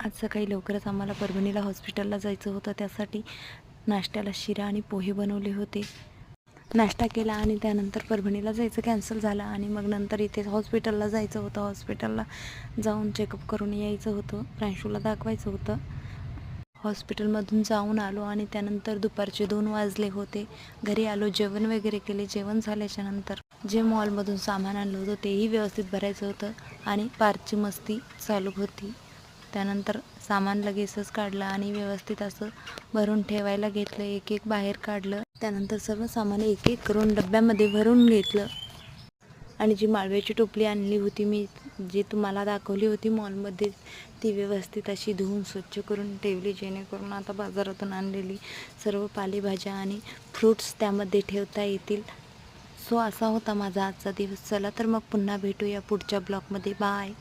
आज सकाळी लवकरच आम्हाला परभणीला हॉस्पिटलला जायचं होतं. त्यासाठी नाश्त्याला शिरा आणि पोहे बनवले होते. नाश्ता केला आणि त्यानंतर परभणीला जायचं कॅन्सल झालं आणि मग नंतर इथे हॉस्पिटलला जायचं होतं. हॉस्पिटलला जाऊन चेकअप करून यायचं होतं. प्रांशूला दाखवायचं होतं. हॉस्पिटलमधून जाऊन आलो आणि त्यानंतर दुपारचे 2 वाजले होते. घरी आलो, जेवण वगैरे केले. जेवण झाल्याच्यानंतर जे मॉलमधून सामान आणलं होतं तेही व्यवस्थित भरायचं होतं आणि पार्कची मस्ती चालू होती. त्यानंतर सामान लगेचच काढलं आणि व्यवस्थित असं भरून ठेवायला घेतलं. एक एक बाहेर काढलं. त्यानंतर सर्व सामान एक एक करून डब्यामध्ये भरून घेतलं. आणि जी माळव्याची टोपली आणली होती मी, जी तुम्हाला दाखवली होती मॉलमध्ये, ती व्यवस्थित अशी धुवून स्वच्छ करून ठेवली, जेणेकरून आता बाजारातून आणलेली सर्व पालेभाज्या आणि फ्रूट्स त्यामध्ये ठेवता येतील. सो असा होता माझा आजचा दिवस. चला तर मग पुन्हा भेटूया पुढच्या ब्लॉगमध्ये. बाय.